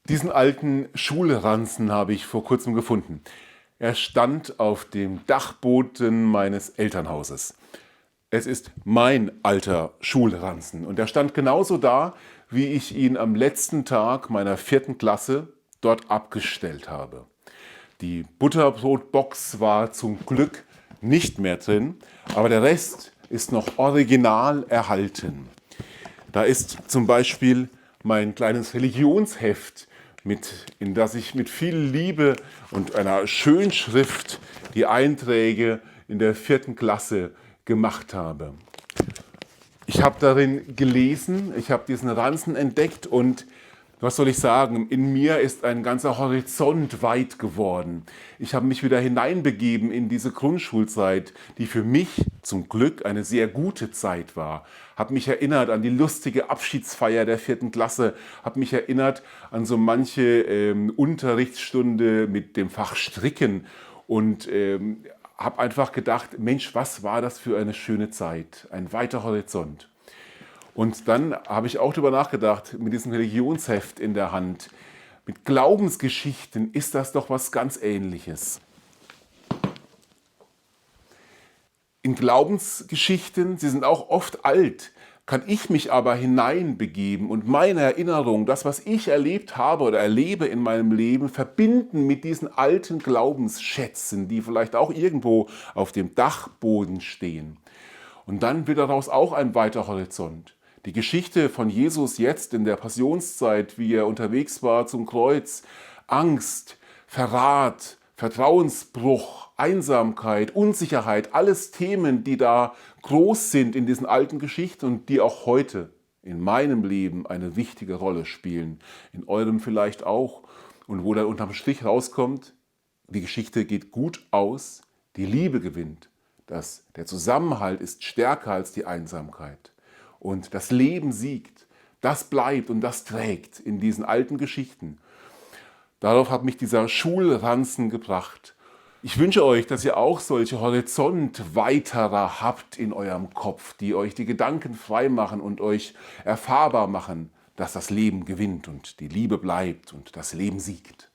Diesen alten Schulranzen habe ich vor kurzem gefunden. Er stand auf dem Dachboden meines Elternhauses. Es ist mein alter Schulranzen und er stand genauso da, wie ich ihn am letzten Tag meiner 4. Klasse dort abgestellt habe. Die Butterbrotbox war zum Glück nicht mehr drin, aber der Rest ist noch original erhalten. Da ist zum Beispiel mein kleines Religionsheft, in das ich mit viel Liebe und einer Schönschrift die Einträge in der 4. Klasse gemacht habe. Ich habe darin gelesen, ich habe diesen Ranzen entdeckt und was soll ich sagen, in mir ist ein ganzer Horizont weit geworden. Ich habe mich wieder hineinbegeben in diese Grundschulzeit, die für mich zum Glück eine sehr gute Zeit war. Habe mich erinnert an die lustige Abschiedsfeier der 4. Klasse, habe mich erinnert an so manche Unterrichtsstunde mit dem Fach Stricken und habe einfach gedacht, Mensch, was war das für eine schöne Zeit, ein weiter Horizont. Und dann habe ich auch darüber nachgedacht, mit diesem Religionsheft in der Hand, mit Glaubensgeschichten ist das doch was ganz Ähnliches. In Glaubensgeschichten, sie sind auch oft alt, kann ich mich aber hineinbegeben und meine Erinnerung, das, was ich erlebt habe oder erlebe in meinem Leben, verbinden mit diesen alten Glaubensschätzen, die vielleicht auch irgendwo auf dem Dachboden stehen. Und dann wird daraus auch ein weiter Horizont. Die Geschichte von Jesus jetzt in der Passionszeit, wie er unterwegs war zum Kreuz, Angst, Verrat, Vertrauensbruch, Einsamkeit, Unsicherheit, alles Themen, die da groß sind in diesen alten Geschichten und die auch heute in meinem Leben eine wichtige Rolle spielen, in eurem vielleicht auch. Und wo dann unterm Strich rauskommt, die Geschichte geht gut aus, die Liebe gewinnt, der Zusammenhalt ist stärker als die Einsamkeit. Und das Leben siegt, das bleibt und das trägt in diesen alten Geschichten. Darauf hat mich dieser Schulranzen gebracht. Ich wünsche euch, dass ihr auch solche Horizontweiterer habt in eurem Kopf, die euch die Gedanken frei machen und euch erfahrbar machen, dass das Leben gewinnt und die Liebe bleibt und das Leben siegt.